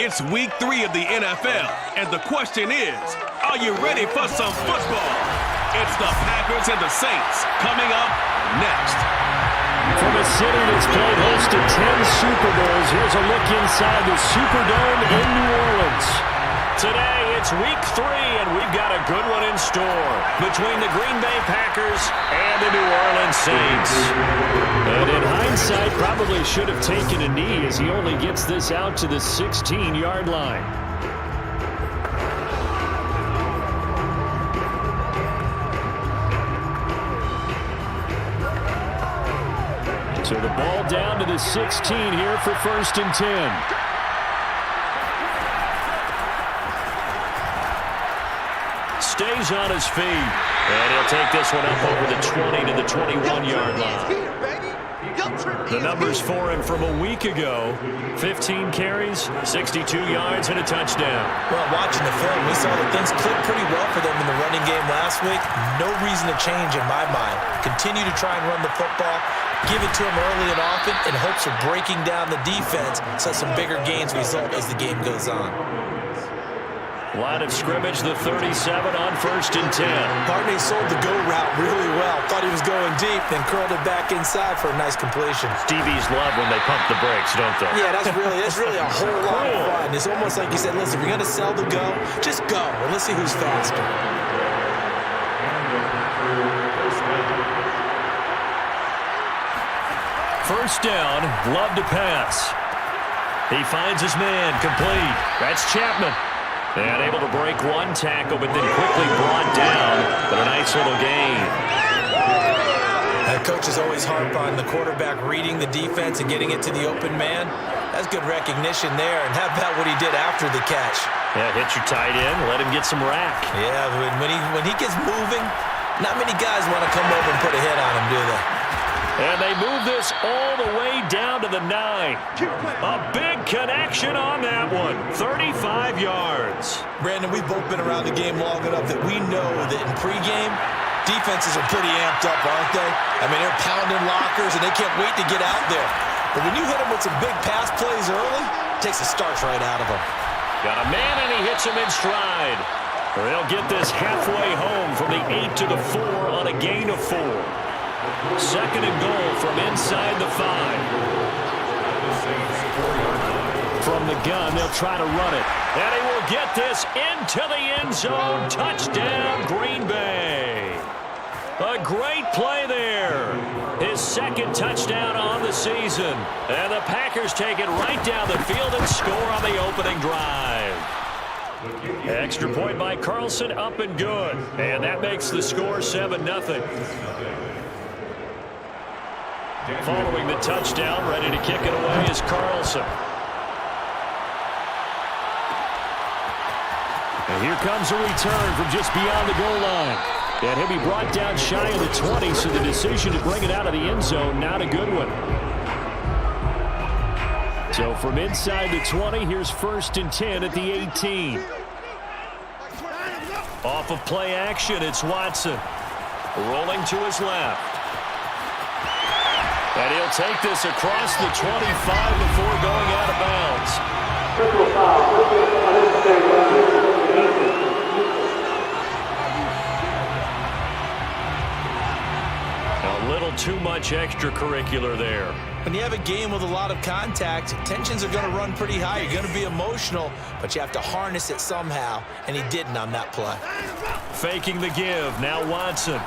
It's week 3 of the NFL, and the question is, are you ready for some football? It's the Packers and the Saints coming up next. From a city that's played host to 10 Super Bowls, here's a look inside the Superdome in New Orleans. Today, it's week 3, and we've got a good one in store between the Green Bay Packers and the New Orleans Saints. And in hindsight, probably should have taken a knee as he only gets this out to the 16-yard line. So the ball down to the 16 here for 1st and 10. Stays on his feet. And he'll take this one up over the 20 to the 21-yard line. The numbers for him from a week ago: 15 carries, 62 yards, and a touchdown. Well, watching the film, we saw that things clicked pretty well for them in the running game last week. No reason to change in my mind. Continue to try and run the football, give it to them early and often in hopes of breaking down the defense so some bigger gains result as the game goes on. Line of scrimmage, the 37 on 1st and 10. Partney sold the go route really well. Thought he was going deep, then curled it back inside for a nice completion. DBs love when they pump the brakes, don't they? Yeah, that's really a whole lot of fun. It's almost like you said, listen, if you're going to sell the go, just go, and let's see who's faster. First down, Love to pass. He finds his man, complete. That's Chapman. And able to break one tackle, but then quickly brought down. But a nice little gain. Coaches always harp on the quarterback reading the defense and getting it to the open man. That's good recognition there. And how about what he did after the catch? Yeah, hit your tight end, let him get some rack. Yeah, when he gets moving, not many guys want to come over and put a hit on him, do they? And they move this all the way down to the 9. A big connection on that one. 35 yards. Brandon, we've both been around the game long enough that we know that in pregame, defenses are pretty amped up, aren't they? I mean, they're pounding lockers, and they can't wait to get out there. But when you hit them with some big pass plays early, it takes the starch right out of them. Got a man, and he hits him in stride. They'll get this halfway home from the 8 to the 4 on a gain of 4. 2nd and goal from inside the 5. From the gun, they'll try to run it. And he will get this into the end zone. Touchdown, Green Bay. A great play there. His 2nd touchdown on the season. And the Packers take it right down the field and score on the opening drive. Extra point by Carlson, up and good. And that makes the score 7-0. Following the touchdown, ready to kick it away is Carlson. And here comes a return from just beyond the goal line. And he'll be brought down shy of the 20, so the decision to bring it out of the end zone, not a good one. So from inside the 20, here's 1st and 10 at the 18. Off of play action, it's Watson. Rolling to his left. And he'll take this across the 25 before going out of bounds. A little too much extracurricular there. When you have a game with a lot of contact, tensions are going to run pretty high. You're going to be emotional, but you have to harness it somehow, and he didn't on that play. Faking the give. Now Watson.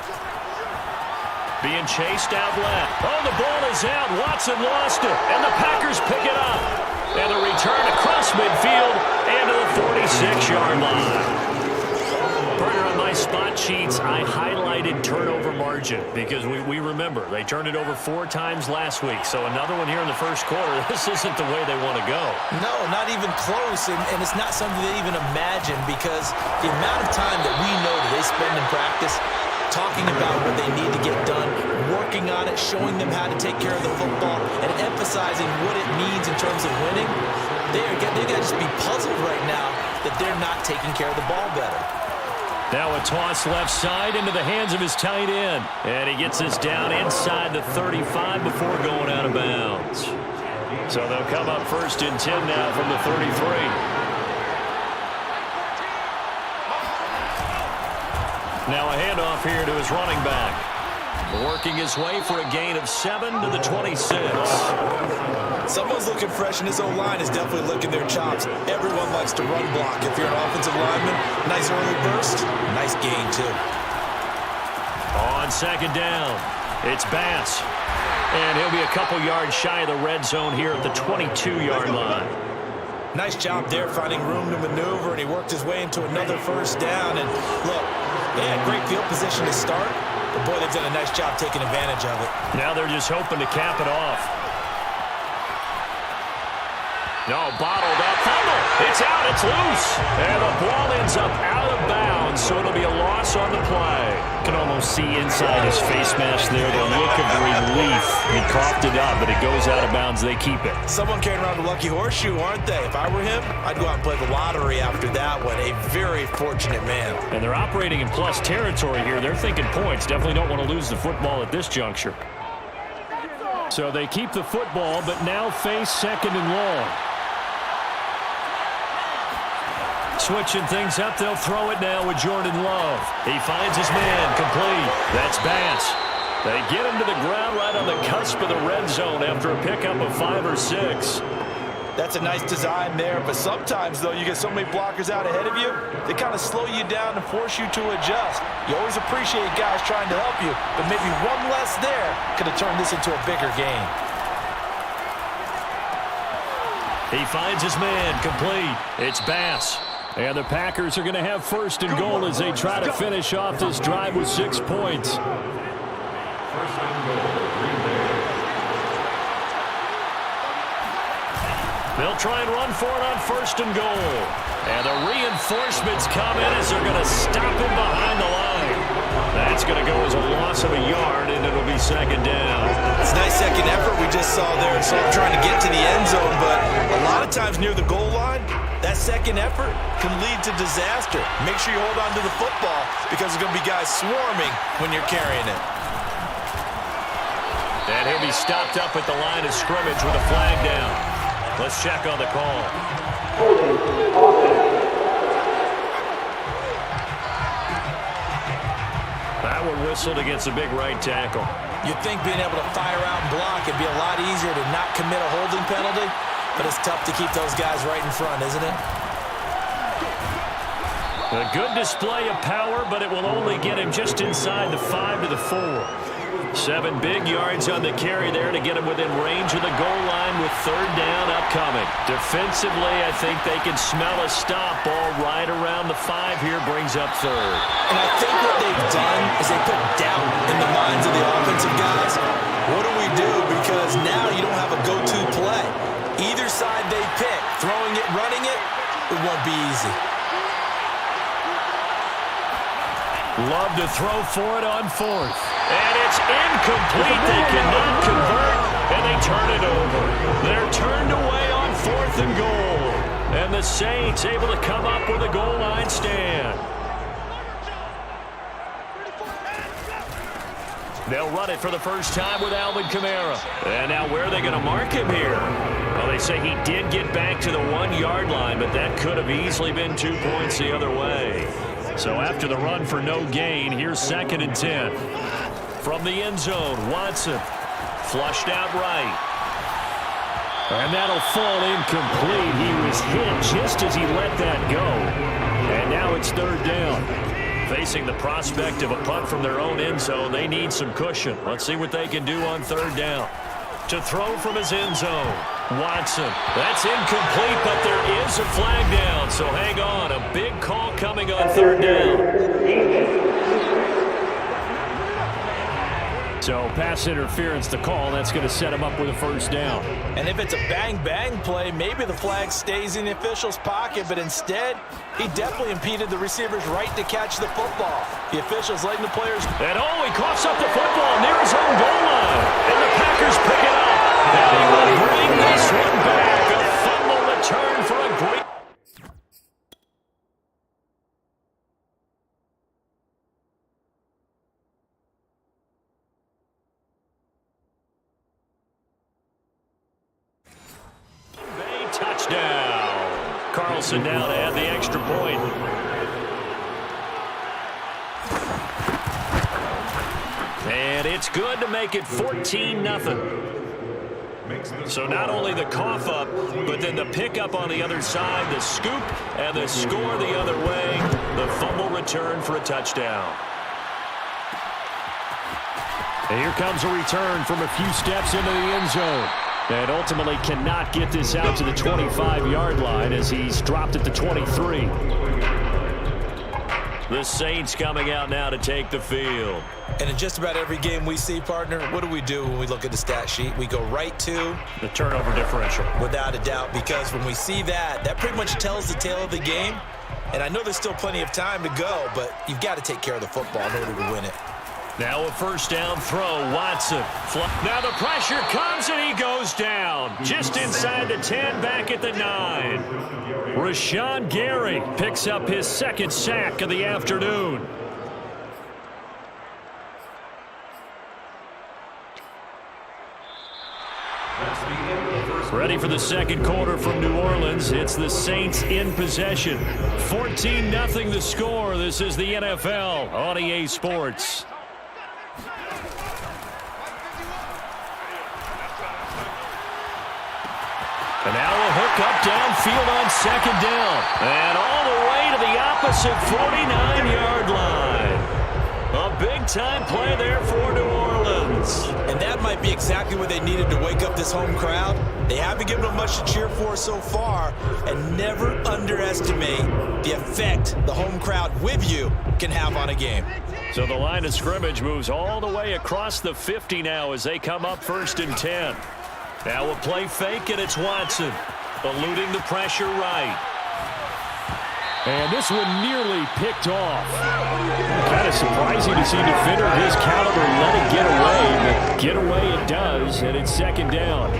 Being chased out left. Oh, the ball is out. Watson lost it. And the Packers pick it up. And a return across midfield and to the 46-yard line. Burger, on my spot sheets, I highlighted turnover margin because we remember they turned it over 4 times last week. So another one here in the first quarter. This isn't the way they want to go. No, not even close. And it's not something they even imagine because the amount of time that we know that they spend in practice talking about what they need to get done, working on it, showing them how to take care of the football, and emphasizing what it means in terms of winning. They got to just be puzzled right now that they're not taking care of the ball better. Now a toss left side into the hands of his tight end. And he gets this down inside the 35 before going out of bounds. So they'll come up 1st and 10 now from the 33. Now a handoff here to his running back. Working his way for a gain of 7 to the 26. Someone's looking fresh, and his O-line is definitely licking their chops. Everyone likes to run block. If you're an offensive lineman, nice early burst, nice gain, too. On 2nd down, it's Bass. And he'll be a couple yards shy of the red zone here at the 22-yard line. Nice job there finding room to maneuver, and he worked his way into another 1st down. And look, they had great field position to start, but boy, they've done a nice job taking advantage of it. Now they're just hoping to cap it off. No, bottled up. Fumble. It's out. It's loose. And the ball ends up out of bounds, so it'll be a loss on the play. Can almost see inside his face mask there the look of relief. He coughed it up, but it goes out of bounds. They keep it. Someone carrying around the lucky horseshoe, aren't they? If I were him, I'd go out and play the lottery after that one. A very fortunate man. And they're operating in plus territory here. They're thinking points. Definitely don't want to lose the football at this juncture. So they keep the football, but now face 2nd and long. Switching things up, they'll throw it now with Jordan Love. He finds his man, complete. That's Bass. They get him to the ground right on the cusp of the red zone after a pickup of 5 or 6. That's a nice design there, but sometimes, though, you get so many blockers out ahead of you, they kind of slow you down and force you to adjust. You always appreciate guys trying to help you, but maybe one less there could have turned this into a bigger game. He finds his man, complete. It's Bass. And the Packers are going to have 1st and goal as they try to finish off this drive with 6 points. They'll try and run for it on 1st and goal. And the reinforcements come in as they're going to stop him behind the line. That's going to go as a loss of a yard, and it'll be 2nd down. It's a nice second effort we just saw there. So I'm trying to get to the end zone, but a lot of times near the goal line, that second effort can lead to disaster. Make sure you hold on to the football because there's going to be guys swarming when you're carrying it. And he'll be stopped up at the line of scrimmage with a flag down. Let's check on the call. That one whistled against a big right tackle. You'd think being able to fire out and block would be a lot easier to not commit a holding penalty, but it's tough to keep those guys right in front, isn't it? A good display of power, but it will only get him just inside the 5 to the 4. 7 big yards on the carry there to get him within range of the goal line with 3rd down upcoming. Defensively, I think they can smell a stop. Ball right around the 5 here brings up 3rd. And I think what they've done is they put doubt in the minds of the offensive guys. What do we do? Because now you don't have a go-to play. Either side they pick, throwing it, running it, it won't be easy. Love to throw for it on 4th. And it's incomplete. They cannot convert, and they turn it over. They're turned away on 4th and goal. And the Saints able to come up with a goal line stand. They'll run it for the first time with Alvin Kamara. And now where are they going to mark him here? Well, they say he did get back to the 1-yard line, but that could have easily been 2 points the other way. So after the run for no gain, here's 2nd and 10. From the end zone, Watson flushed out right. And that'll fall incomplete. He was hit just as he let that go. And now it's 3rd down. Facing the prospect of a punt from their own end zone, they need some cushion. Let's see what they can do on 3rd down. To throw from his end zone, Watson. That's incomplete, but there is a flag down, so hang on. A big call coming on 3rd down. So pass interference the call. That's going to set him up with a 1st down. And if it's a bang-bang play, maybe the flag stays in the official's pocket, but instead, he definitely impeded the receiver's right to catch the football. The official's letting the players... And he coughs up the football near his own goal line. And the Packers pick it up. And he will bring this one back. A fumble return for a great... Carlson now to add the extra point. And it's good to make it 14-0. So not only the cough up, but then the pickup on the other side, the scoop, and the score the other way. The fumble return for a touchdown. And here comes a return from a few steps into the end zone. And ultimately cannot get this out to the 25-yard line as he's dropped at the 23. The Saints coming out now to take the field. And in just about every game we see, partner, what do when we look at the stat sheet? We go right to the turnover differential. Without a doubt, because when we see that pretty much tells the tale of the game. And I know there's still plenty of time to go, but you've got to take care of the football in order to win it. Now a first down throw, Watson. Now the pressure comes and he goes down. Just inside the 10, back at the 9. Rashawn Gary picks up his second sack of the afternoon. Ready for the second quarter from New Orleans. It's the Saints in possession. 14-0 the score. This is the NFL on EA Sports. And now a hook up downfield on second down. And all the way to the opposite 49-yard line. A big-time play there for New Orleans. And that might be exactly what they needed to wake up this home crowd. They haven't given them much to cheer for so far. And never underestimate the effect the home crowd with you can have on a game. So the line of scrimmage moves all the way across the 50 now as they come up 1st and 10. Now a play fake, and it's Watson, eluding the pressure right. And this one nearly picked off. Kind of surprising to see a defender of his caliber let it get away, but get away it does, and it's second down.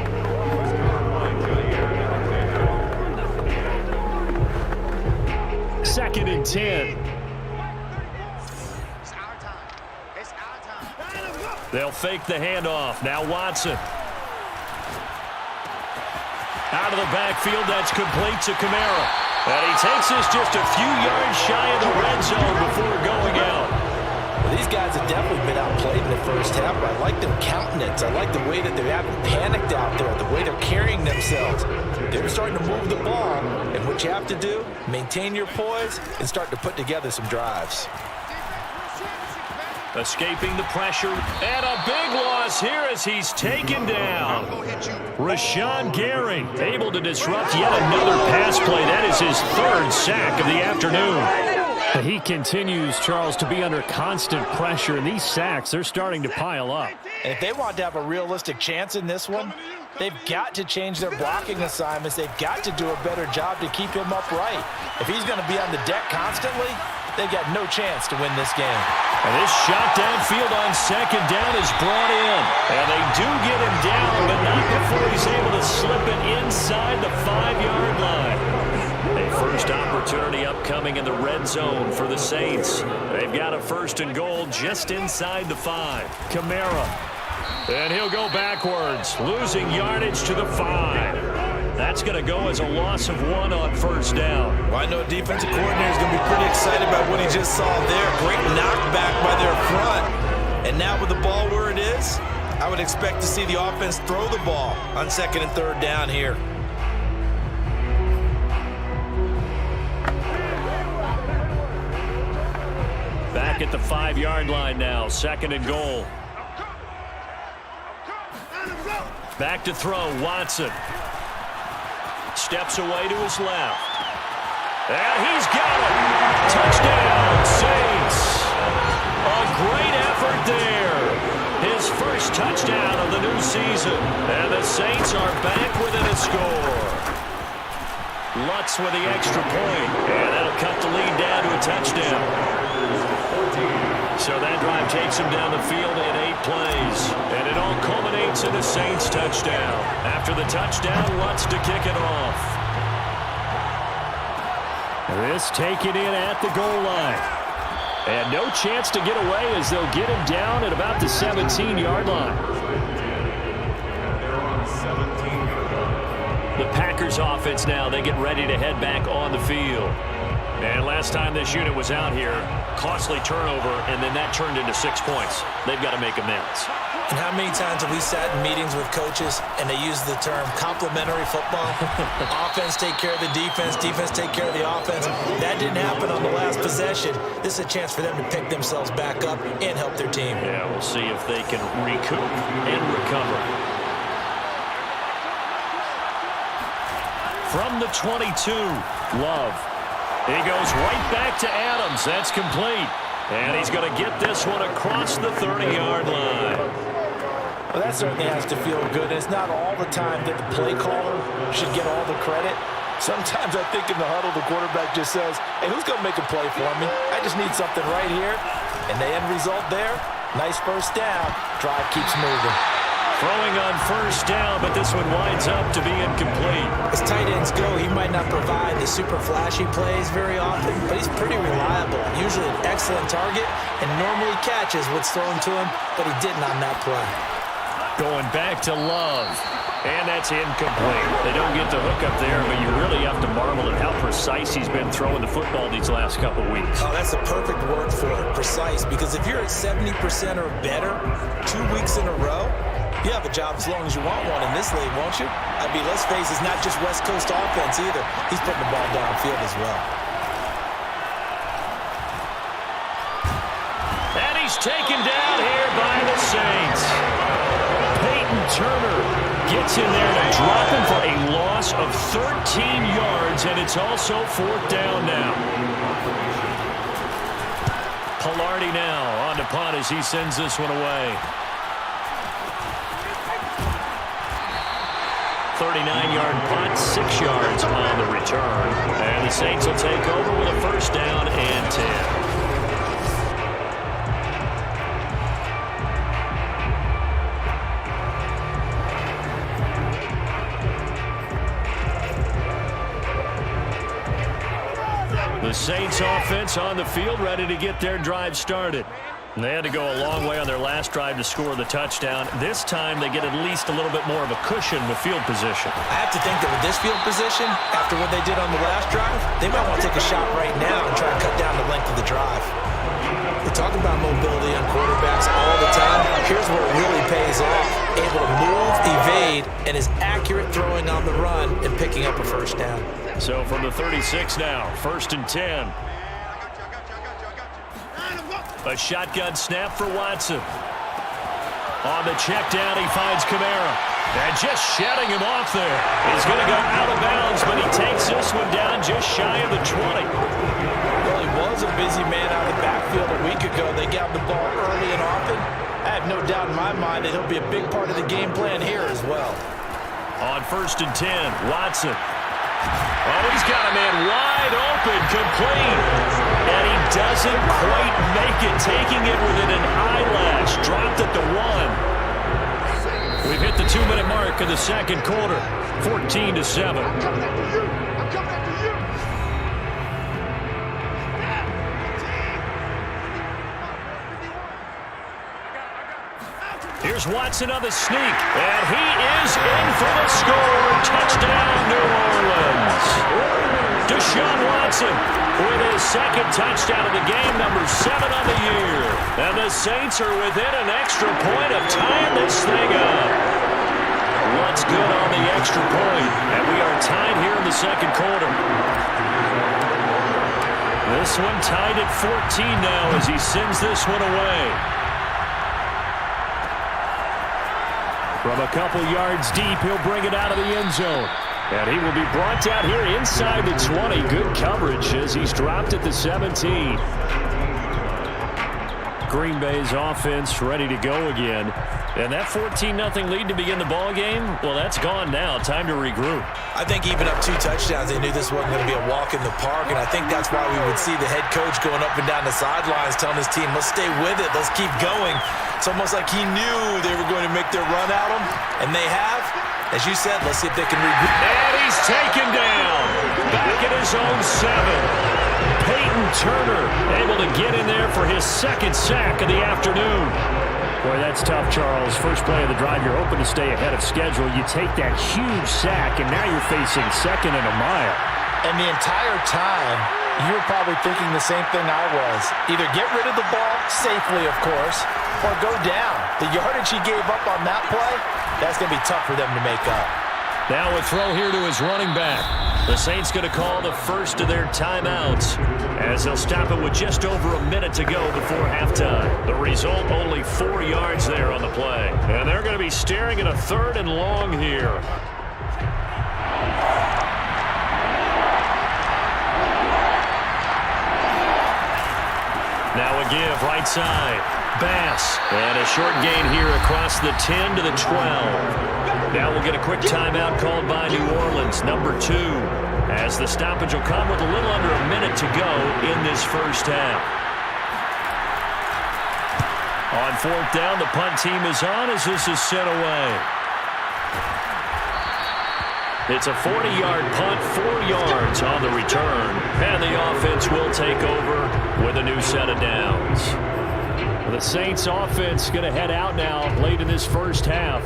Second and 10. They'll fake the handoff. Now Watson. Out of the backfield, that's complete to Kamara. And he takes this just a few yards shy of the red zone before going out. Well, these guys have definitely been outplayed in the first half, but I like them countenance. I like the way that they haven't panicked out there, the way they're carrying themselves. They're starting to move the ball, and what you have to do, maintain your poise and start to put together some drives. Escaping the pressure, and a big loss here as he's taken down. Rashawn Gary able to disrupt yet another pass play. That is his third sack of the afternoon. He continues, Charles, to be under constant pressure, and these sacks, they're starting to pile up. And if they want to have a realistic chance in this one, they've got to change their blocking assignments. They've got to do a better job to keep him upright. If he's going to be on the deck constantly, they've got no chance to win this game. And this shot downfield on second down is brought in. And they do get him down, but not before he's able to slip it inside the 5-yard line. A first opportunity upcoming in the red zone for the Saints. They've got a 1st and goal just inside the 5. Kamara. And he'll go backwards, losing yardage to the 5. That's going to go as a loss of 1 on first down. Well, I know a defensive coordinator is going to be pretty excited about what he just saw there. Great knockback by their front. And now with the ball where it is, I would expect to see the offense throw the ball on 2nd and 3rd down here. Back at the 5-yard line now, 2nd and goal. Back to throw, Watson. Steps away to his left. And he's got it. Touchdown, Saints. A great effort there. His first touchdown of the new season. And the Saints are back within a score. Lutz with the extra point. And that'll cut the lead down to a touchdown. So that drive takes him down the field in 8 plays. And it all culminates in a Saints touchdown. After the touchdown, Lutz to kick it off. This taken in at the goal line. And no chance to get away as they'll get him down at about the 17-yard line. The Packers this offense now. They get ready to head back on the field. And last time this unit was out here, costly turnover, and then that turned into 6 points. They've got to make amends. And how many times have we sat in meetings with coaches and they use the term complementary football? Offense take care of the defense, defense take care of the offense. That didn't happen on the last possession. This is a chance for them to pick themselves back up and help their team. Yeah, we'll see if they can recoup and recover. From the 22, Love. He goes right back to Adams. That's complete. And he's going to get this one across the 30-yard line. Well, that certainly has to feel good. It's not all the time that the play caller should get all the credit. Sometimes I think in the huddle, the quarterback just says, hey, who's going to make a play for me? I just need something right here. And the end result there, nice first down. Drive keeps moving. Throwing on first down, but this one winds up to be incomplete. As tight ends go, he might not provide the super flashy plays very often, but he's pretty reliable. Usually an excellent target and normally catches what's thrown to him, but he didn't on that play. Going back to Love, and that's incomplete. They don't get the hook up there, but you really have to marvel at how precise he's been throwing the football these last couple weeks. Oh, that's the perfect word for it, precise, because if you're at 70% or better 2 weeks in a row, you have a job as long as you want one in this league, won't you? I mean, let's face it, it's not just West Coast offense either. He's putting the ball downfield as well. And he's taken down here by the Saints. Peyton Turner gets in there to drop him for a loss of 13 yards, and it's also 4th down now. Palardy now on to punt as he sends this one away. 39-yard punt, 6 yards on the return. And the Saints will take over with a first down and 10. The Saints offense on the field, ready to get their drive started. And they had to go a long way on their last drive to score the touchdown. This time they get at least a little bit more of a cushion with field position. I have to think that with this field position, after what they did on the last drive, they might want to take a shot right now and try to cut down the length of the drive. We're talking about mobility on quarterbacks all the time. Here's where it really pays off. Able to move, evade, and is accurate throwing on the run and picking up a first down. So from the 36 now, 1st and 10. A shotgun snap for Watson. On the check down, he finds Kamara. And just shutting him off there. He's going to go out of bounds, but he takes this one down just shy of the 20. Well, he was a busy man out of the backfield a week ago. They got the ball early and often. I have no doubt in my mind that he'll be a big part of the game plan here as well. On 1st and 10, Watson. Oh, he's got a man wide open, complete. And he doesn't quite make it, taking it within an eyelash. Dropped at the 1. We've hit the 2-minute mark of the second quarter, 14-7. Here's Watson on the sneak, and he is in for the score. Touchdown, New Orleans. Deshaun Watson with his second touchdown of the game, number 7 on the year. And the Saints are within an extra point of tying this thing up. What's good on the extra point? And we are tied here in the second quarter. This one tied at 14 now as he sends this one away. From a couple yards deep, he'll bring it out of the end zone. And he will be brought down here inside the 20. Good coverage as he's dropped at the 17. Green Bay's offense ready to go again. And that 14-0 lead to begin the ball game, well, that's gone now. Time to regroup. I think even up 2 touchdowns, they knew this wasn't going to be a walk in the park, and I think that's why we would see the head coach going up and down the sidelines telling his team, let's stay with it, let's keep going. It's almost like he knew they were going to make their run at him, and they have. As you said, let's see if they can regroup. And he's taken down. Back at his own 7. Peyton Turner able to get in there for his second sack of the afternoon. Boy, that's tough, Charles. First play of the drive, you're hoping to stay ahead of schedule. You take that huge sack, and now you're facing second and a mile. And the entire time, you were probably thinking the same thing I was. Either get rid of the ball, safely of course, or go down. The yardage he gave up on that play, that's going to be tough for them to make up. Now a throw here to his running back. The Saints going to call the first of their timeouts as they'll stop it with just over a minute to go before halftime. The result, only 4 yards there on the play. And they're going to be staring at a 3rd and long here. Now a give right side. Bass. And a short gain here across the 10 to the 12. Now we'll get a quick timeout called by New Orleans, number 2, as the stoppage will come with a little under a minute to go in this first half. On 4th down, the punt team is on as this is sent away. It's a 40-yard punt, 4 yards on the return, and the offense will take over with a new set of downs. The Saints offense going to head out now late in this first half.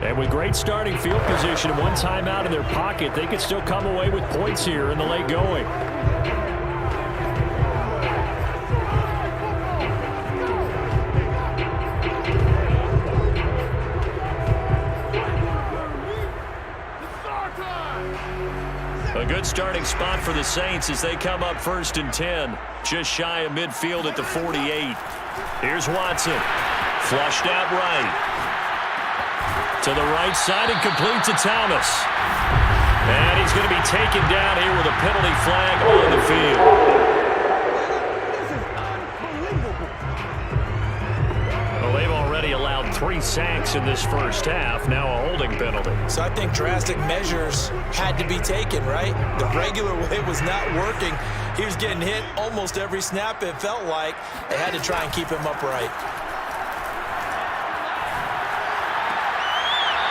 And with great starting field position and one timeout in their pocket, they could still come away with points here in the late going. A good starting spot for the Saints as they come up 1st and 10. Just shy of midfield at the 48. Here's Watson. Flushed out right. To the right side and complete to Thomas. And he's going to be taken down here with a penalty flag on the field. Well, they've already allowed 3 sacks in this first half. Now a holding penalty. So I think drastic measures had to be taken, right? The regular way was not working. He was getting hit almost every snap, it felt like. They had to try and keep him upright.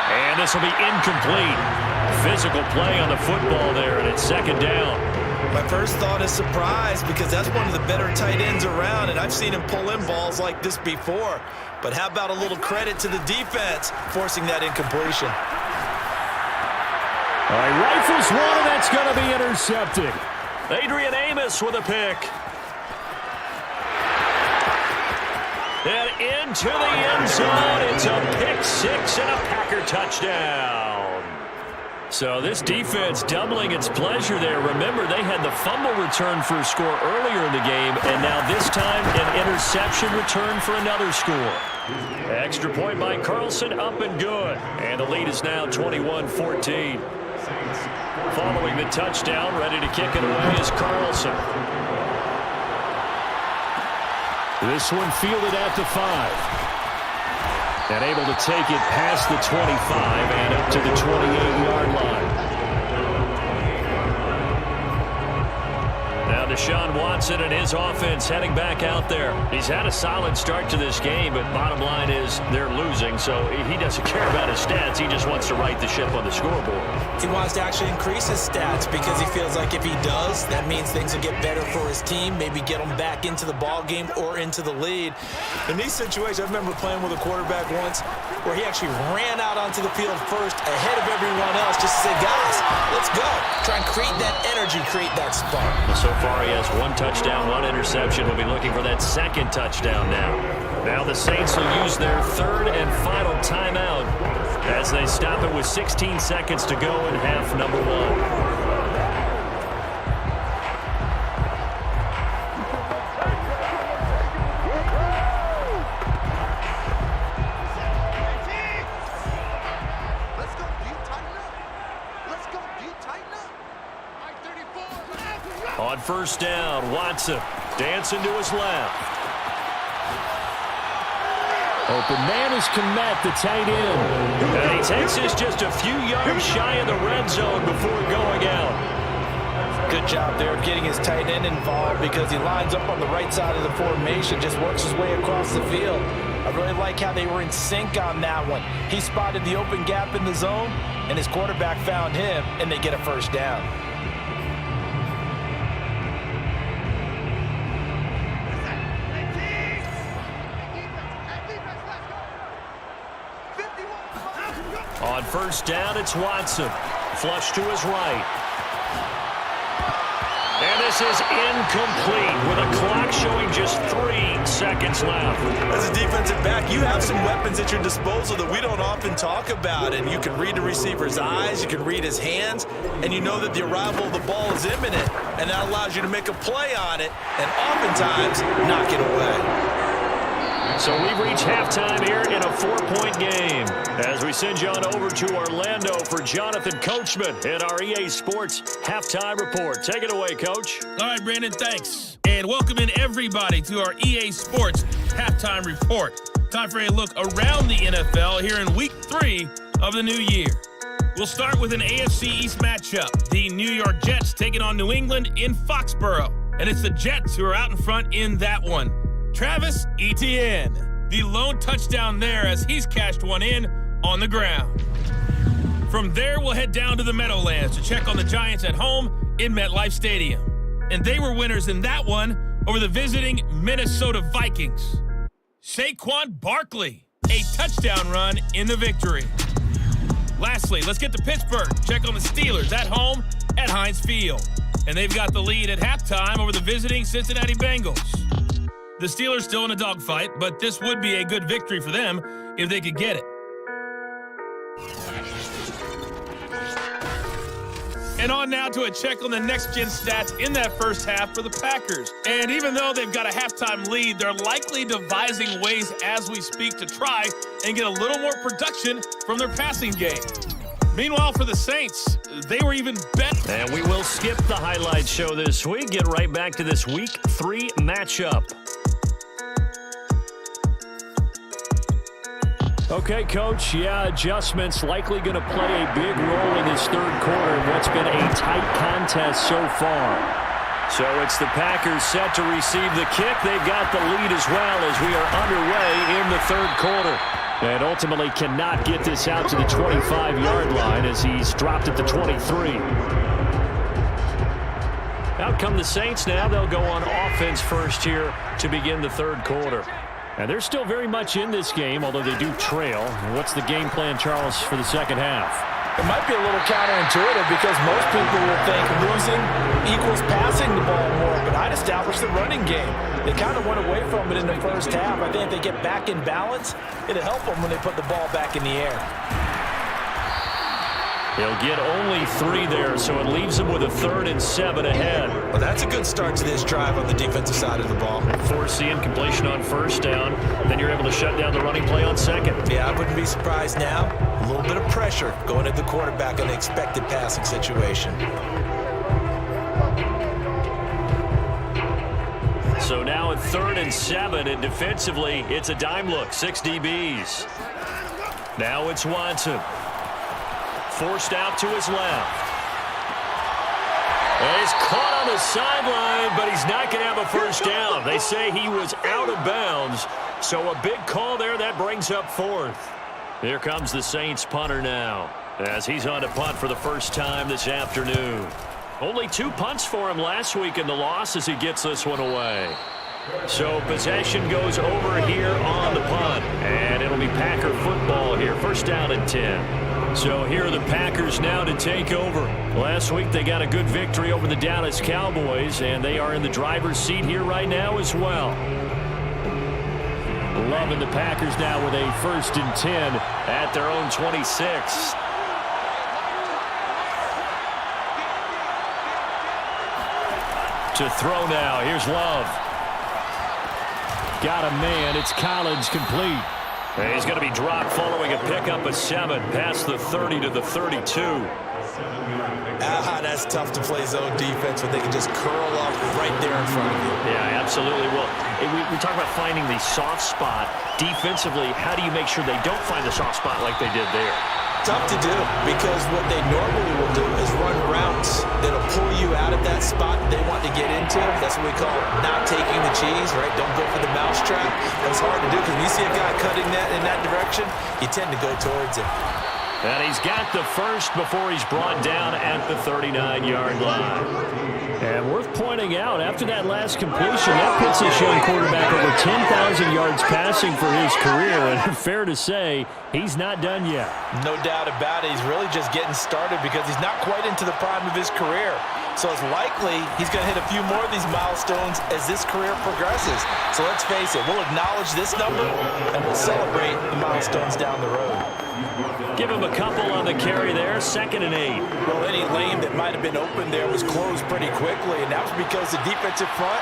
And this will be incomplete. Physical play on the football there, and it's 2nd down. My first thought is surprise because that's one of the better tight ends around, and I've seen him pull in balls like this before. But how about a little credit to the defense forcing that incompletion? All right, rifles one, and that's going to be intercepted. Adrian Amos with a pick. And into the end zone. It's a pick 6 and a Packer touchdown. So this defense doubling its pleasure there. Remember, they had the fumble return for a score earlier in the game, and now this time an interception return for another score. Extra point by Carlson, up and good. And the lead is now 21-14. Following the touchdown, ready to kick it away is Carlson. This one fielded at the 5. And able to take it past the 25 and up to the 28-yard line. Now Deshaun Watson and his offense heading back out there. He's had a solid start to this game, but bottom line is they're losing, so he doesn't care about his stats. He just wants to right the ship on the scoreboard. He wants to actually increase his stats because he feels like if he does, that means things will get better for his team, maybe get them back into the ball game or into the lead. In these situations, I remember playing with a quarterback once where he actually ran out onto the field first ahead of everyone else just to say, guys, let's go. Try and create that energy, create that spark. So far, he has 1 touchdown, 1 interception. We'll be looking for that 2nd touchdown now. Now the Saints will use their 3rd and final timeout as they stop it with 16 seconds to go in half number 1. On 1st down, Watson dancing to his left. Open man is Kmet, the tight end. And he takes this just a few yards shy of the red zone before going out. Good job there of getting his tight end involved because he lines up on the right side of the formation, just works his way across the field. I really like how they were in sync on that one. He spotted the open gap in the zone, and his quarterback found him, and they get a 1st down. On first down, it's Watson. Flush to his right. And this is incomplete with a clock showing just 3 seconds left. As a defensive back, you have some weapons at your disposal that we don't often talk about. And you can read the receiver's eyes, you can read his hands, and you know that the arrival of the ball is imminent. And that allows you to make a play on it and oftentimes knock it away. So we've reached halftime here in a 4-point game as we send you on over to Orlando for Jonathan Coachman in our EA Sports Halftime Report. Take it away, Coach. All right, Brandon, thanks. And welcome in everybody to our EA Sports Halftime Report. Time for a look around the NFL here in Week 3 of the new year. We'll start with an AFC East matchup. The New York Jets taking on New England in Foxborough. And it's the Jets who are out in front in that one. Travis Etienne, the lone touchdown there as he's cashed one in on the ground. From there, we'll head down to the Meadowlands to check on the Giants at home in MetLife Stadium. And they were winners in that one over the visiting Minnesota Vikings. Saquon Barkley, a touchdown run in the victory. Lastly, let's get to Pittsburgh. Check on the Steelers at home at Heinz Field. And they've got the lead at halftime over the visiting Cincinnati Bengals. The Steelers still in a dogfight, but this would be a good victory for them if they could get it. And on now to a check on the next-gen stats in that first half for the Packers. And even though they've got a halftime lead, they're likely devising ways as we speak to try and get a little more production from their passing game. Meanwhile, for the Saints, they were even better. And we will skip the highlight show this week. Get right back to this Week 3 matchup. Okay, Coach, adjustments likely going to play a big role in this third quarter in what's been a tight contest so far. So it's the Packers set to receive the kick. They've got the lead as well as we are underway in the third quarter. And ultimately cannot get this out to the 25-yard line as he's dropped at the 23. Out come the Saints now. They'll go on offense first here to begin the third quarter. And they're still very much in this game, although they do trail. What's the game plan, Charles, for the second half? It might be a little counterintuitive because most people will think losing equals passing the ball more, but I'd establish the running game. They kind of went away from it in the first half. I think if they get back in balance, it'll help them when they put the ball back in the air. He'll get only 3 there, so it leaves him with a 3rd and 7 ahead. Well, that's a good start to this drive on the defensive side of the ball. Force the incompletion on first down. Then you're able to shut down the running play on second. Yeah, I wouldn't be surprised now. A little bit of pressure going at the quarterback in an expected passing situation. So now at 3rd and 7, and defensively, it's a dime look. 6 DBs. Now it's Watson. Forced out to his left. And he's caught on the sideline, but he's not going to have a first down. They say he was out of bounds, so a big call there. That brings up 4th. Here comes the Saints punter now as he's on to punt for the first time this afternoon. Only 2 punts for him last week in the loss as he gets this one away. So possession goes over here on the punt, and it'll be Packer football here. First down and 10. So here are the Packers now to take over. Last week they got a good victory over the Dallas Cowboys, and they are in the driver's seat here right now as well. Loving the Packers now with a 1st and 10 at their own 26. To throw now, here's Love. Got a man, it's Collins complete. And he's going to be dropped following a pickup of 7 past the 30 to the 32. That's tough to play zone defense when they can just curl up right there in front of you. Yeah, absolutely. Well, we talk about finding the soft spot. Defensively, how do you make sure they don't find the soft spot like they did there? Tough to do because what they normally will do is run routes that'll pull you out of that spot they want to get into. That's what we call not taking the cheese, right? Don't go for the mousetrap. That's hard to do because when you see a guy cutting that in that direction, you tend to go towards him. And he's got the first before he's brought down at the 39-yard line. And worth pointing out, after that last completion, that puts this young quarterback over 10,000 yards passing for his career. And fair to say, he's not done yet. No doubt about it. He's really just getting started because he's not quite into the prime of his career. So it's likely he's going to hit a few more of these milestones as this career progresses. So let's face it, we'll acknowledge this number and we'll celebrate the milestones down the road. Give him a couple on the carry there, 2nd and 8. Well, any lane that might have been open there was closed pretty quickly, and that was because the defensive front,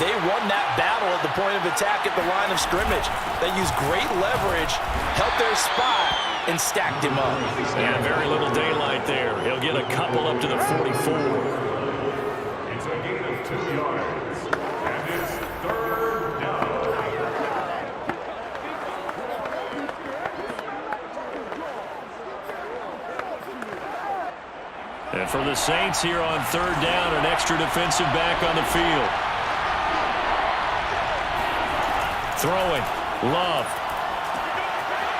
they won that battle at the point of attack at the line of scrimmage. They used great leverage, held their spot, and stacked him up. Yeah, very little daylight there. He'll get a couple up to the 44. It's a gain of 2 yards, and it's 3rd down. And for the Saints here on 3rd down, an extra defensive back on the field. Throwing, Love.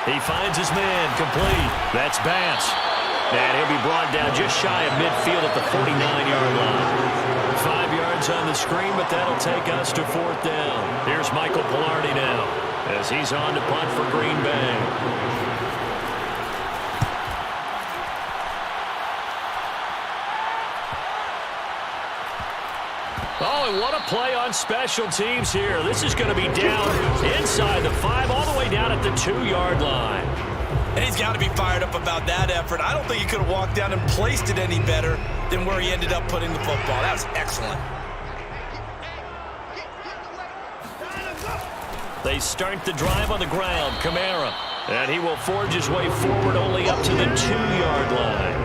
He finds his man, complete. That's Bass. And he'll be brought down just shy of midfield at the 49-yard line. 5 yards on the screen, but that'll take us to 4th down. Here's Michael Palardy now as he's on to punt for Green Bay. Oh, and what a play on special teams here. This is going to be down inside the 5, all the way down at the 2-yard line. And he's got to be fired up about that effort. I don't think he could have walked down and placed it any better than where he ended up putting the football. That was excellent. They start the drive on the ground. Kamara. And he will forge his way forward only up to the 2-yard line.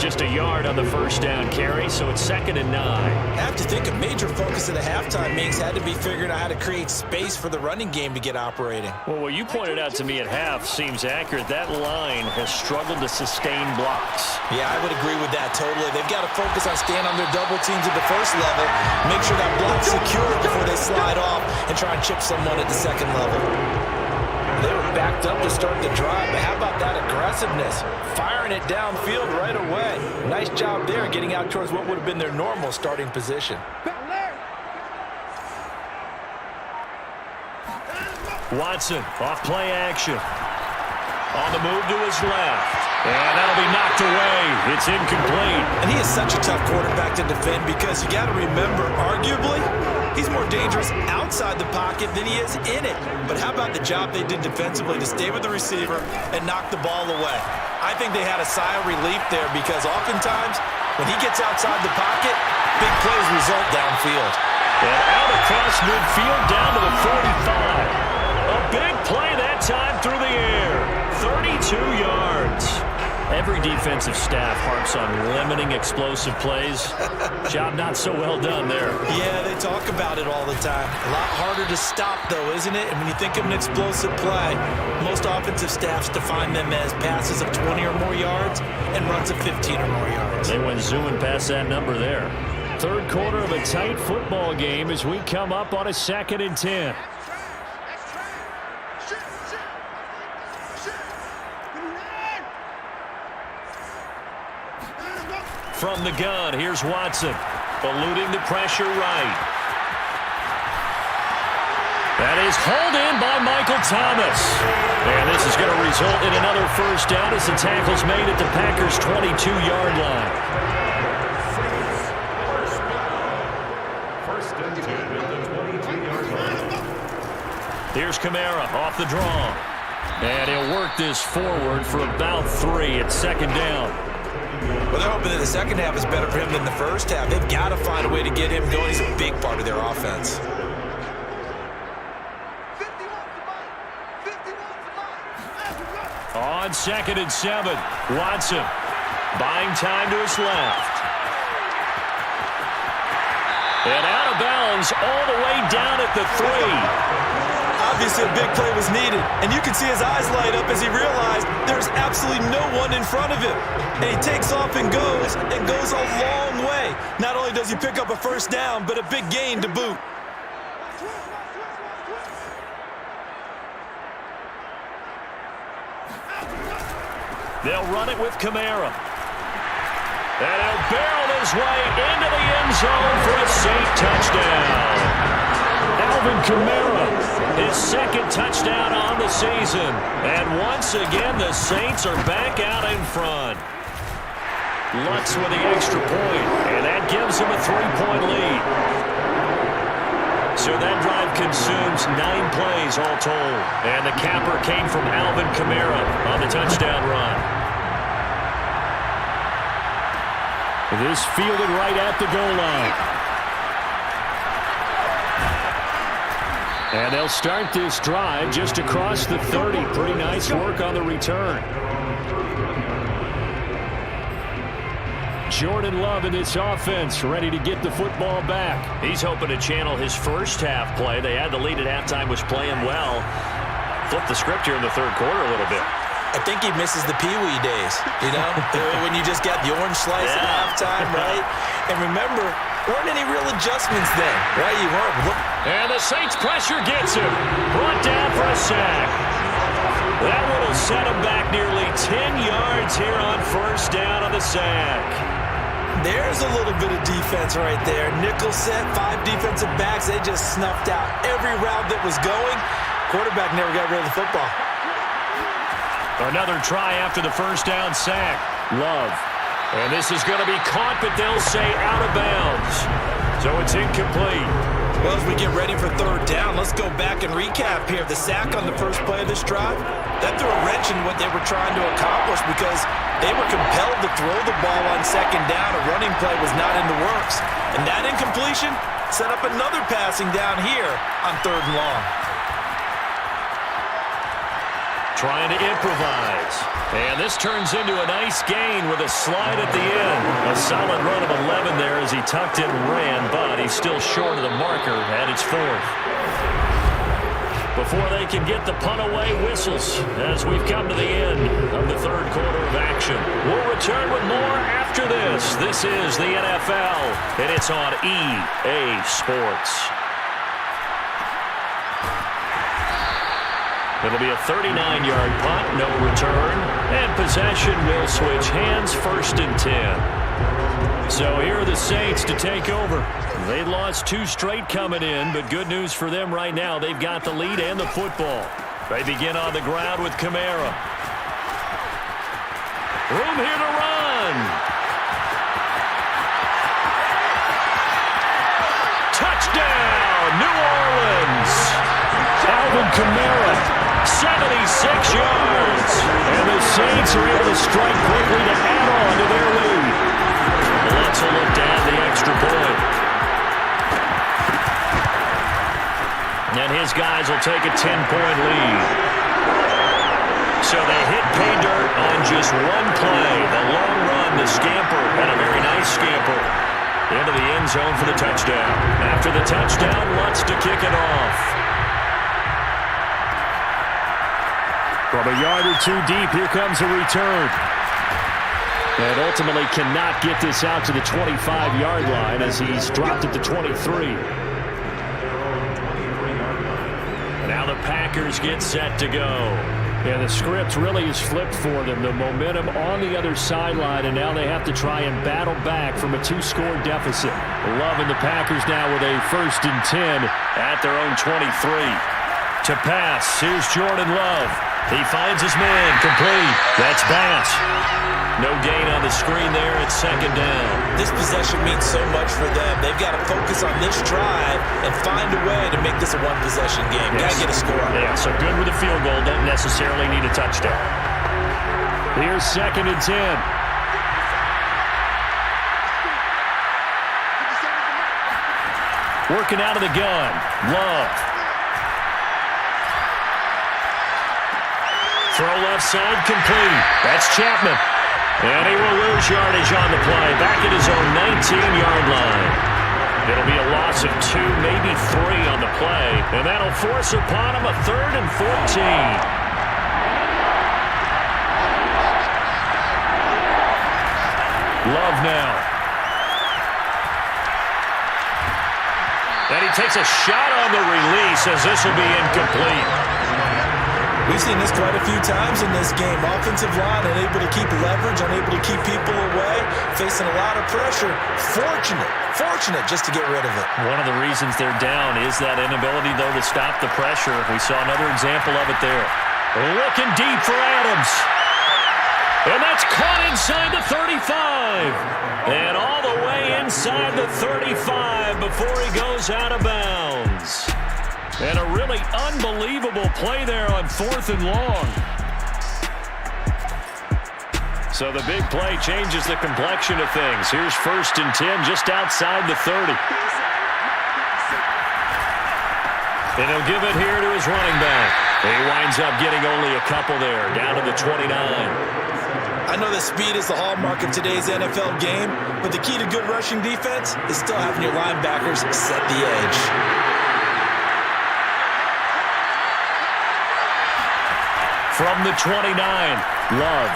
Just a yard on the 1st down carry, so it's 2nd and 9. I have to think a major focus of the halftime meetings had to be figuring out how to create space for the running game to get operating. Well, what you pointed out to me at half seems accurate. That line has struggled to sustain blocks. Yeah, I would agree with that totally. They've got to focus on staying on their double teams at the 1st level, make sure that block's secure before they slide off and try and chip someone at the 2nd level. They were backed up to start the drive, but how about that aggressiveness? Firing it downfield right away. Nice job there getting out towards what would have been their normal starting position. Watson off play action. On the move to his left. And that'll be knocked away. It's incomplete. And he is such a tough quarterback to defend because you got to remember, arguably, he's more dangerous outside the pocket than he is in it. But how about the job they did defensively to stay with the receiver and knock the ball away? I think they had a sigh of relief there because oftentimes when he gets outside the pocket, big plays result downfield. And out across midfield down to the 45. A big play that time through the air. 32 yards. Every defensive staff harps on limiting explosive plays. Job not so well done there. Yeah, they talk about it all the time. A lot harder to stop, though, isn't it? And when you think of an explosive play, most offensive staffs define them as passes of 20 or more yards and runs of 15 or more yards. They went zooming past that number there. 3rd quarter of a tight football game as we come up on a 2nd and 10. From the gun, here's Watson, eluding the pressure right. That is hauled in by Michael Thomas. And this is going to result in another 1st down as the tackle's made at the Packers' 22-yard line. First and 10 at the 22-yard line. Here's Kamara off the draw. And he'll work this forward for about 3 at 2nd down. Well, they're hoping that the 2nd half is better for him than the 1st half. They've got to find a way to get him going. He's a big part of their offense. On 2nd and 7, Watson buying time to his left. And out of bounds all the way down at the 3. Obviously, a big play was needed, and you can see his eyes light up as he realized there's absolutely no one in front of him. And he takes off and goes a long way. Not only does he pick up a 1st down, but a big gain to boot. They'll run it with Kamara. And he'll barrel his way into the end zone for a safe touchdown. Alvin Kamara, his second touchdown on the season. And once again, the Saints are back out in front. Lutz with the extra point, and that gives him a 3-point lead. So that drive consumes 9 plays all told. And the capper came from Alvin Kamara on the touchdown run. This fielded right at the goal line. And they'll start this drive just across the 30. Pretty nice work on the return. Jordan Love in this offense, ready to get the football back. He's hoping to channel his first half play. They had the lead at halftime, was playing well. Flipped the script here in the third quarter a little bit. I think he misses the Pee-wee days, you know, when you just got the orange slice at halftime, right? And remember, weren't any real adjustments then, right? You weren't. And the Saints pressure gets him. Brought down for a sack. That one will set him back nearly 10 yards here on first down on the sack. There's a little bit of defense right there. Nickel set, 5 defensive backs. They just snuffed out every route that was going. Quarterback never got rid of the football. Another try after the first down sack. Love. And this is going to be caught, but they'll say out of bounds. So it's incomplete. Well, as we get ready for third down, let's go back and recap here. The sack on the first play of this drive, that threw a wrench in what they were trying to accomplish because they were compelled to throw the ball on second down. A running play was not in the works. And that incompletion set up another passing down here on third and long. Trying to improvise. And this turns into a nice gain with a slide at the end. A solid run of 11 there as he tucked it and ran, but he's still short of the marker at its 4th. Before they can get the punt away, whistles as we've come to the end of the third quarter of action. We'll return with more after this. This is the NFL, and it's on EA Sports. It'll be a 39-yard punt, no return, and possession will switch hands, 1st and 10. So here are the Saints to take over. They lost 2 straight coming in, but good news for them right now. They've got the lead and the football. They begin on the ground with Kamara. Room here to run. Touchdown, New Orleans. Alvin Kamara. 76 yards. And the Saints are able to strike quickly to add on to their lead. Let's look down the extra point. And his guys will take a 10-point lead. So they hit pay dirt on just one play. The long run, the scamper, and a very nice scamper into the end zone for the touchdown. After the touchdown, Lutz to kick it off. From a yard or 2 deep, here comes a return. And ultimately cannot get this out to the 25-yard line as he's dropped it to 23. Now the Packers get set to go. Yeah, the script really is flipped for them. The momentum on the other sideline, and now they have to try and battle back from a 2-score deficit. Love in the Packers now with a 1st and 10 at their own 23. To pass, here's Jordan Love. He finds his man, complete. That's Bass. No gain on the screen there. It's 2nd down. This possession means so much for them. They've got to focus on this drive and find a way to make this a one-possession game. Got to get a score. Yeah, so good with a field goal. Don't necessarily need a touchdown. Here's 2nd and 10. Working out of the gun. Love. Throw left side, complete. That's Chapman. And he will lose yardage on the play. Back at his own 19-yard line. It'll be a loss of 2, maybe 3 on the play. And that'll force upon him a 3rd and 14. Love now. And he takes a shot on the release as this will be incomplete. We've seen this quite a few times in this game. Offensive line unable to keep leverage, unable to keep people away, facing a lot of pressure. Fortunate just to get rid of it. One of the reasons they're down is that inability, though, to stop the pressure. We saw another example of it there. Looking deep for Adams. And that's caught inside the 35. And all the way inside the 35 before he goes out of bounds. And a really unbelievable play there on 4th and long. So the big play changes the complexion of things. Here's 1st and 10 just outside the 30. And he'll give it here to his running back. He winds up getting only a couple there, down to the 29. I know that speed is the hallmark of today's NFL game, but the key to good rushing defense is still having your linebackers set the edge. From the 29, Love.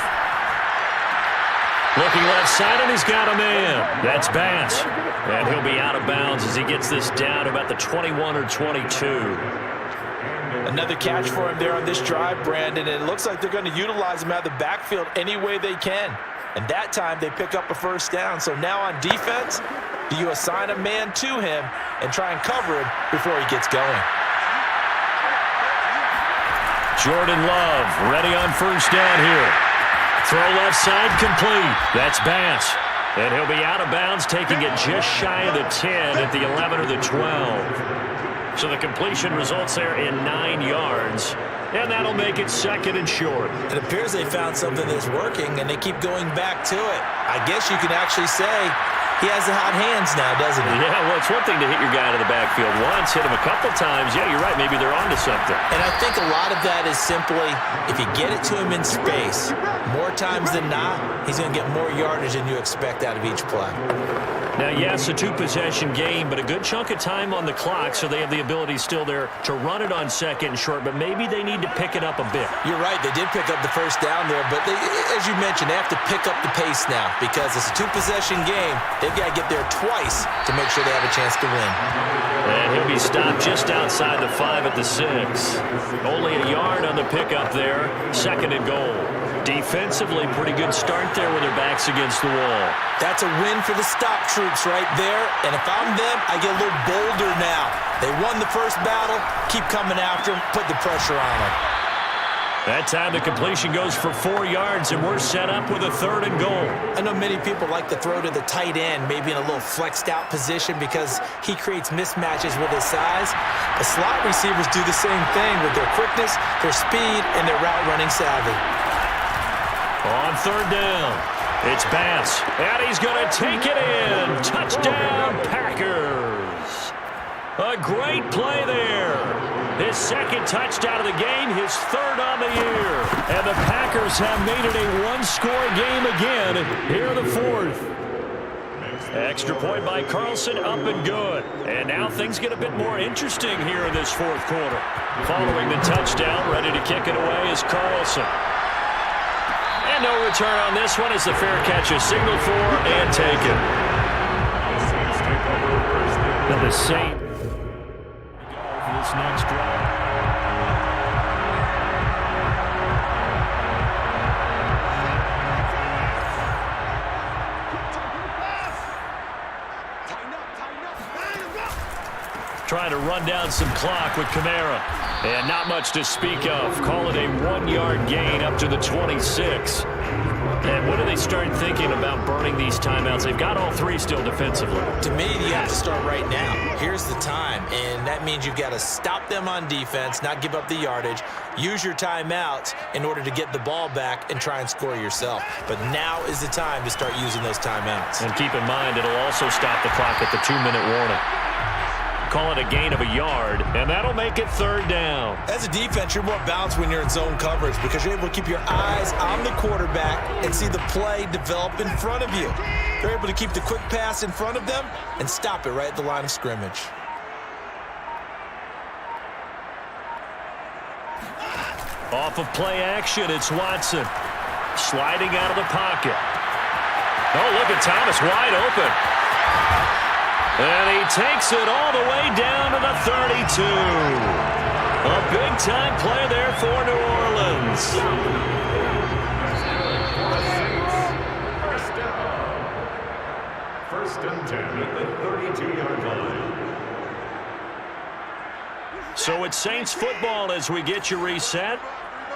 Looking left side, and he's got a man. That's Bass. And he'll be out of bounds as he gets this down to about the 21 or 22. Another catch for him there on this drive, Brandon, and it looks like they're going to utilize him out of the backfield any way they can. And that time they pick up a first down. So now on defense, do you assign a man to him and try and cover him before he gets going? Jordan Love ready on first down here. Throw left side complete. That's Bass. And he'll be out of bounds, taking it just shy of the 10 at the 11 or the 12. So the completion results there in 9 yards. And that'll make it 2nd and short. It appears they found something that's working, and they keep going back to it. I guess you can actually say he has the hot hands now, doesn't he? Yeah, well, it's one thing to hit your guy to the backfield once, hit him a couple times. Yeah, you're right. Maybe they're onto something. And I think a lot of that is simply if you get it to him in space, more times than not, he's going to get more yardage than you expect out of each play. Now, yes, a 2-possession game, but a good chunk of time on the clock, so they have the ability still there to run it on 2nd and short, but maybe they need to pick it up a bit. You're right. They did pick up the first down there, but as you mentioned, they have to pick up the pace now because it's a 2-possession game. They've got to get there twice to make sure they have a chance to win. And he'll be stopped just outside the 5 at the 6. Only a yard on the pickup there. 2nd and goal. Defensively, pretty good start there with their backs against the wall. That's a win for the stop troops right there. And if I'm them, I get a little bolder now. They won the first battle. Keep coming after them. Put the pressure on them. That time the completion goes for 4 yards, and we're set up with a 3rd and goal. I know many people like to throw to the tight end, maybe in a little flexed out position because he creates mismatches with his size. The slot receivers do the same thing with their quickness, their speed, and their route running savvy. On 3rd down, it's Bass, and he's going to take it in. Touchdown, Packers. A great play there. His 2nd touchdown of the game, his 3rd on the year. And the Packers have made it a 1-score game again here in the 4th. Extra point by Carlson, up and good. And now things get a bit more interesting here in this 4th quarter. Following the touchdown, ready to kick it away is Carlson. And no return on this one as the fair catch is signaled for and taken. Now the Saints this next drive. Trying to run down some clock with Kamara. And not much to speak of. Call it a 1-yard gain up to the 26. And when do they start thinking about burning these timeouts? They've got all 3 still defensively. To me, you have to start right now. Here's the time, and that means you've got to stop them on defense, not give up the yardage, use your timeouts in order to get the ball back and try and score yourself. But now is the time to start using those timeouts. And keep in mind, it'll also stop the clock at the 2-minute warning. Call it a gain of a yard, and that'll make it 3rd down. As a defense, you're more balanced when you're in zone coverage because you're able to keep your eyes on the quarterback and see the play develop in front of you. You're able to keep the quick pass in front of them and stop it right at the line of scrimmage. Off of play action, it's Watson. Sliding out of the pocket. Oh, look at Thomas wide open. And he takes it all the way down to the 32. A big-time play there for New Orleans. First and 10 at the 32-yard line. So it's Saints football as we get you reset.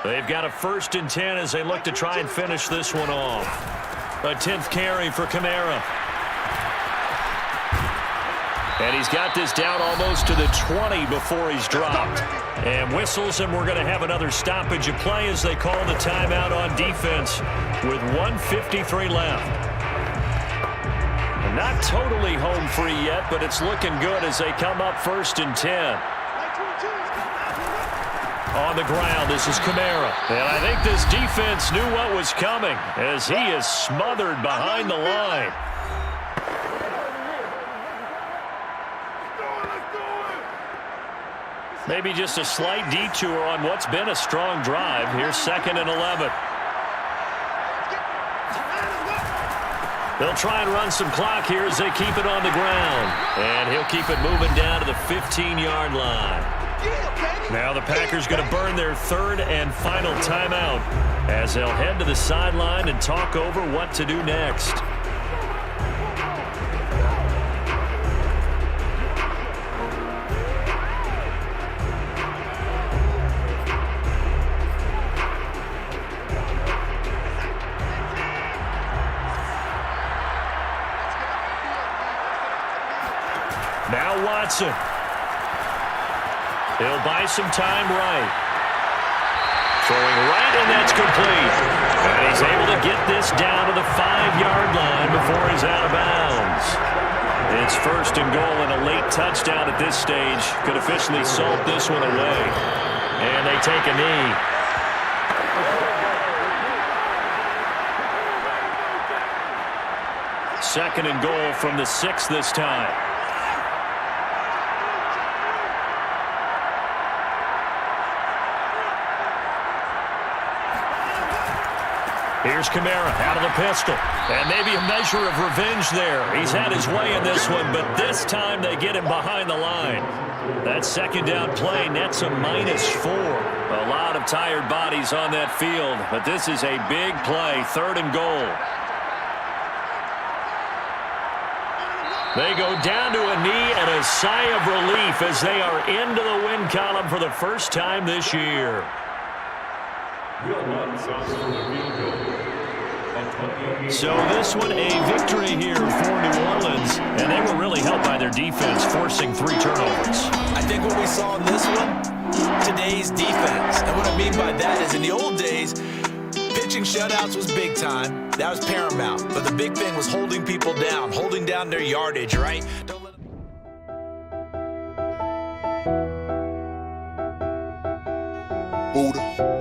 They've got a 1st and 10 as they look to try and finish this one off. A 10th carry for Kamara. And he's got this down almost to the 20 before he's dropped. And whistles, and we're going to have another stoppage of play as they call the timeout on defense with 1:53 left. And not totally home free yet, but it's looking good as they come up 1st and 10. On the ground, this is Kamara. And I think this defense knew what was coming as he is smothered behind the line. Maybe just a slight detour on what's been a strong drive. Here's 2nd and 11. They'll try and run some clock here as they keep it on the ground. And he'll keep it moving down to the 15-yard line. Now the Packers going to burn their 3rd and final timeout as they'll head to the sideline and talk over what to do next. Now Watson. He'll buy some time right. Throwing right, and that's complete. And he's able to get this down to the 5-yard line before he's out of bounds. It's 1st and goal, and a late touchdown at this stage could officially salt this one away. And they take a knee. Second and goal from the 6 this time. Here's Kamara out of the pistol. And maybe a measure of revenge there. He's had his way in this one, but this time they get him behind the line. That 2nd down play nets a -4. A lot of tired bodies on that field, but this is a big play, 3rd and goal. They go down to a knee and a sigh of relief as they are into the win column for the first time this year. Will Lutz on for the field goal. So this one a victory here for New Orleans, and they were really helped by their defense, forcing 3 turnovers. I think what we saw in this one, today's defense. And what I mean by that is in the old days, pitching shutouts was big time. That was paramount. But the big thing was holding people down, holding down their yardage, right? Don't let Buddha.